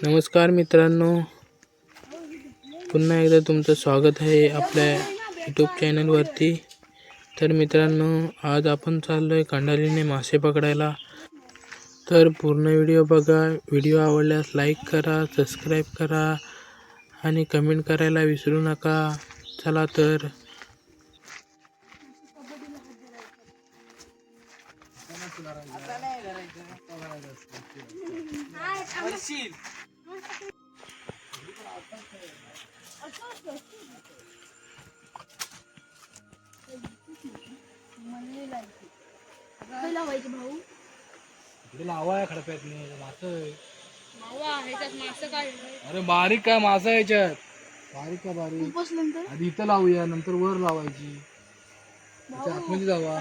नमस्कार मित्रांनो, पुन्हा एकदा तुमचं स्वागत आहे आपल्या यूट्यूब चॅनलवरती. तर मित्रांनो, आज आपण चाललो आहे खंडालीने मासे पकडायला. तर पूर्ण व्हिडिओ बघा. व्हिडिओ आवडल्यास लाईक करा, सबस्क्राईब करा आणि कमेंट करायला विसरू नका. चला तर. लावा खडप्यात मासं काय? अरे बारीक काय मासा याच्यात बारीक का बारीक आधी इथं लावूया, नंतर वर लावायची. आतमध्ये जावा.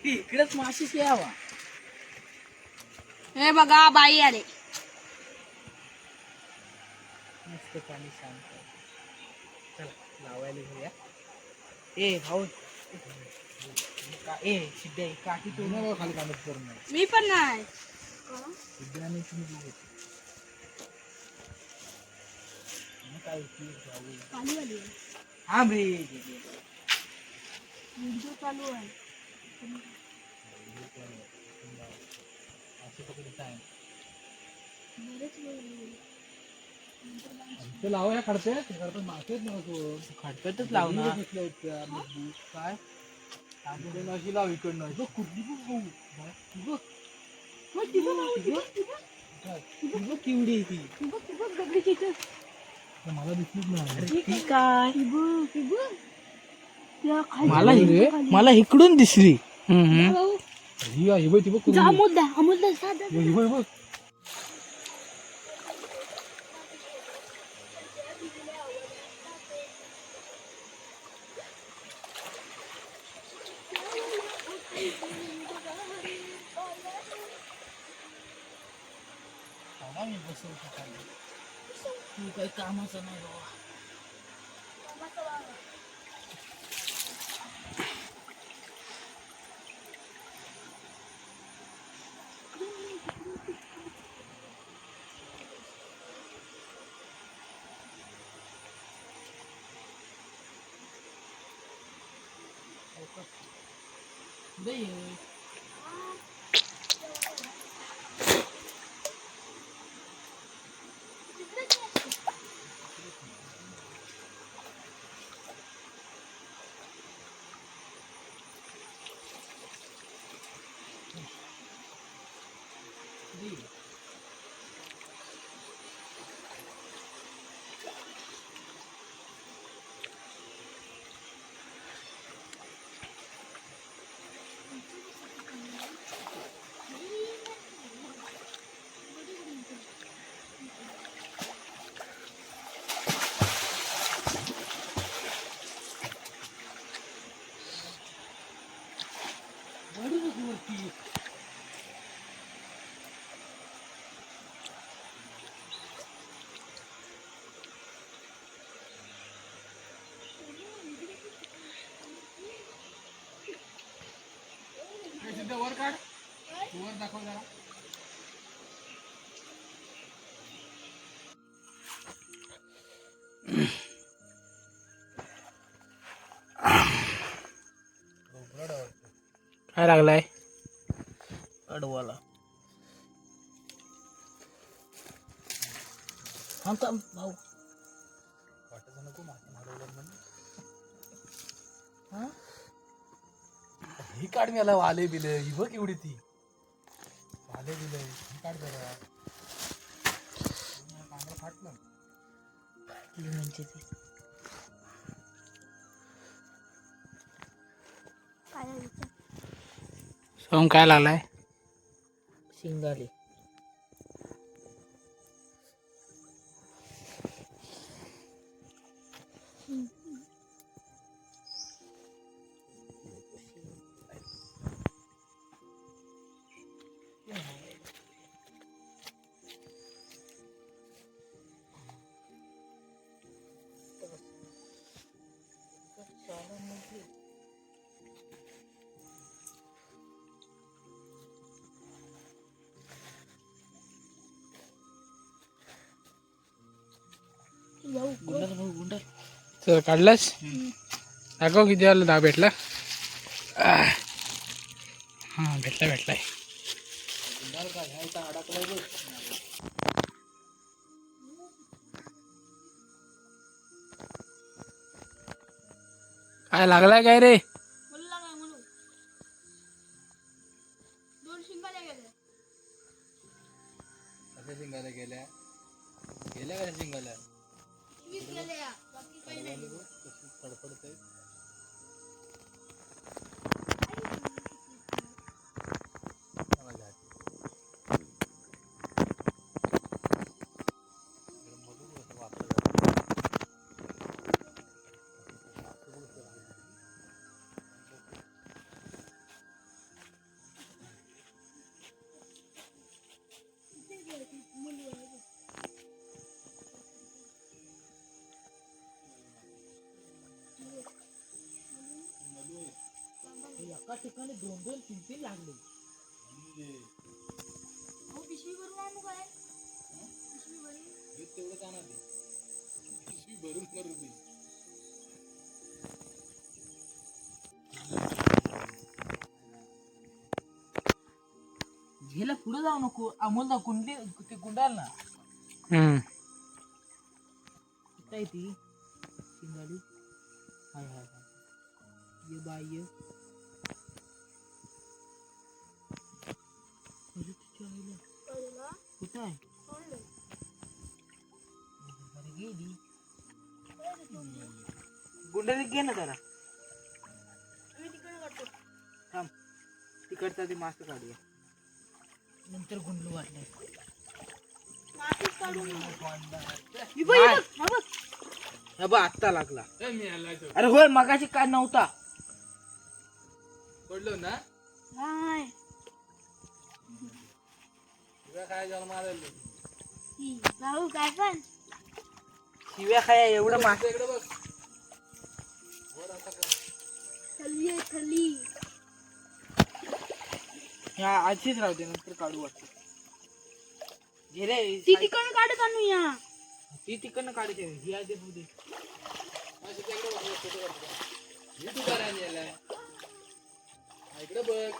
इकडेच माशीच यावा. हे बघा बाई आले. मस्त पाणी शांत. चला लावायला घेऊया. ए भाऊ ए सिद्ध्या काठी तो ना खाली काढत करून मी पण नाही. सिद्ध्याने तुम्ही काय हा बे व्हिडिओ चालू आहे. लावा या खडप्यात मासेच नव्हतो खडप्यातच लावणार काय अशी लाव इकडनं बघ कुठली बघ किवडी ती मला दिसलीच नाही. काय मला इकडून दिसली. ही तू काही कामाचं नाही बाबा. वर काढ, वर दाखव जरा. काय लागलाय? अडवाला हा का भाऊ वाटत नको मासा मारवलं म्हणून. हा ही काढ मी याला वाले बिले ही बघ एवढी ती वाले बिले ही काढ जरा. कांदा फाटलं म्हणजे ते सोम काय लागलाय? शिंगाले. चल काढलास दाखव किती आलं भेटला हा भेटलाय काय लागलाय काय रे कशा शिंगाला गेल्या कशा शिंगाला फडफडतय एका ठिकाणी 2-2, 3-3 लागले पिशवी भरून आणू काय तेवढं आणा पिशवी भरून करू दे झेला पुढे जाऊ नको अमोलला कुंडी ते गुंडाल ना काय ती गाडी हाय हाय हाय ये बाई ये कुठं आहे गेली गुंडाने घे ना जरा थांब तिकडचा ते मास्क काढूया नंतर गुंडलू वाटलं आत्ता लागला अरे होय मगाशी काय नव्हता पडलो ना काय झालं भाऊ काय पण शिव्या खाया एवढं मासे इकडे बघ थल्ली ह्या आधीच राहू दे नंतर काढू वाटतं घे रे ती तिकडनं काढत आणूया ती तिकडनं काढते ही आधी होऊ दे इकडे बघ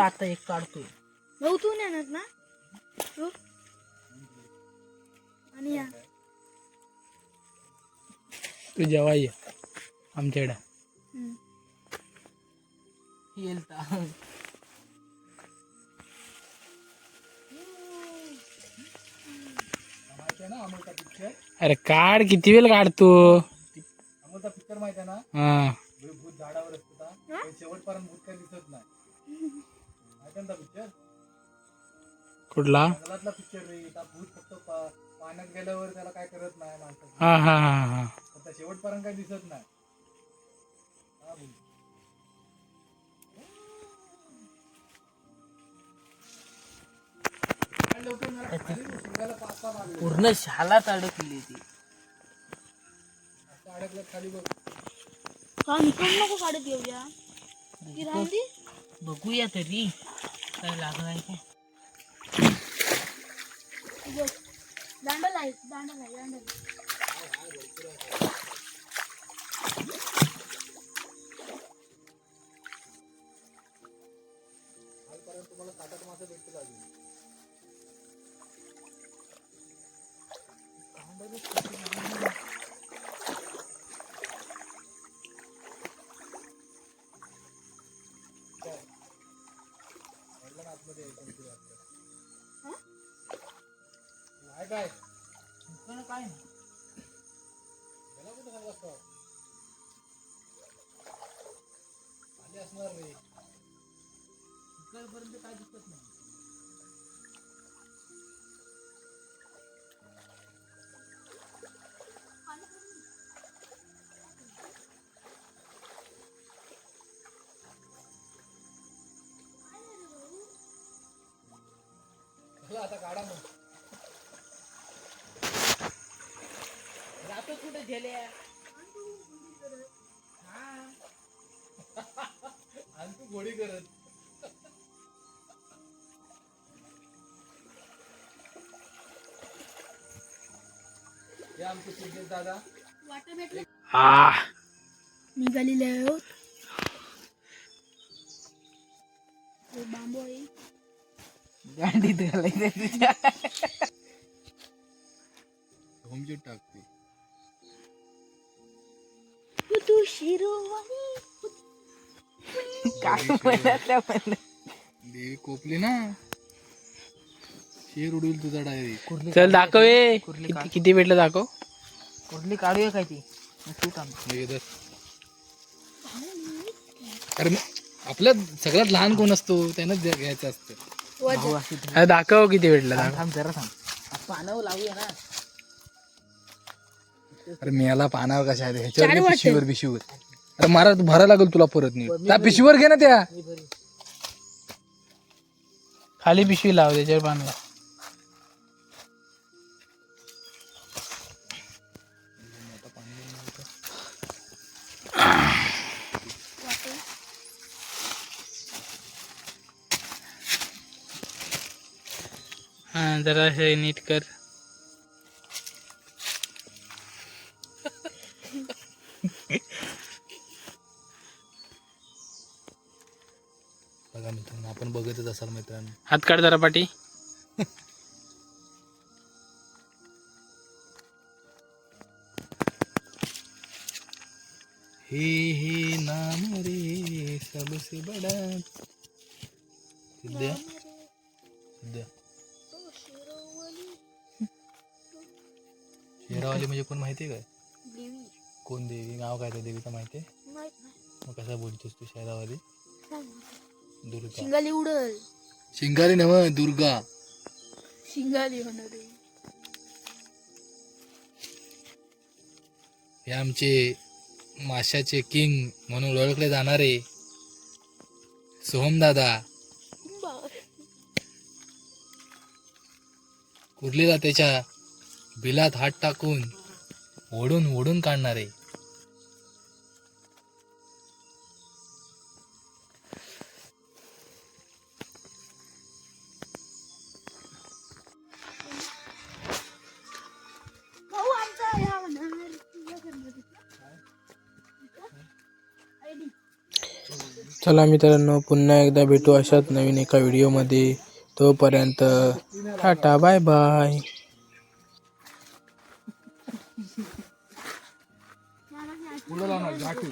आता एक काढतोय भाऊ तू नेणार ना तू आणि या तू जेव्हा ये आमच्याकडे अरे काढ किती वेळ काढतो अमोलचा पिक्चर माहिती आहे ना हा भूत झाडावर असतो शेवटपर्यंत भूत काही दिसत नाही माहिती आहे ना पिक्चर कुठला जंगलातला पिक्चर रे भूत फक्त पाण्यात गेल्यावर त्याला काय करत नाही माणसं हा हा हा हा फक्त शेवटपर्यंत काही दिसत नाही पूर्ण शालात अडकली ती अडकलं खाली बघ नको काढत येऊया ती राहिली बघूया तरी काय लागलाय का दांडल आहे तुम्हाला 7-8 मासे भेटतील अजून काय काय कुठं झालं असतो खाली असणार रे इकडपर्यंत काय दिसत नाही आता काढा मग. जातो कुठे झेल्या आणि तू घोडी करत. हे आमचे सिद्धेश दादा. वाटा भेटले आ निघालेले आहोत. हे बांबू आहे. गांडीत घालायचं तुझ्या होमजेट टाकते. तू शिरोवाणी काय बोलत पण देवी कोपली ना. शेर उडील तुझा डायरेक्ट. चल दाखव ए. किती भेटलं दाखव. कुठली काढूया काय ती तू काम अरे आपल्यात सगळ्यात लहान कोण असतो त्यानंच घ्यायचं असतं. भाऊ असते तुम्ही. अरे दाखव किती भेटलं दाखव. थांब जरा थांब पानावर लावूया ना अरे मेला पानावर कशा आहे ह्याच्यावर घे, पिशवीवर. अरे मारा भरा लागेल तुला परत नीट. त्या पिशवीवर घे ना त्या. मी बरी खाली पिशवी लाव त्याच्यावर पान लाव. हा जरा हे नीट कर. बघा मित्रांनो आपण बघतच असाल मित्रांनो. हात काढ जरा पाठी. हे नाम रे सबसे बडा. सिद्ध्या सिद्ध्या शेरावाली म्हणजे कोण माहितीये काय. देवी कोण देवी नाव काय त्या देवीचं माहितीये. माहित नाही. मग कसा बोलतोस तू शेरावाली. दुर्गा. शिंगाली उडल शिंगारी नव दुर्गा. शिंगाली होणार आहे. हे आमचे माशाचे किंग म्हणून ओळखले जाणारे सोहमदादा. कुर्लीला त्याच्या बिलात हात टाकून ओढून ओढून काढणारे. भाऊ आमचा ह्या म्हणणार तुझ्या घरमध्ये. आयडी चला मित्रांनो पुन्हा एकदा भेटू अशाच नवीन एका व्हिडिओमध्ये. तोपर्यंत टाटा बाय बाय. पुढे लावणार झाटू.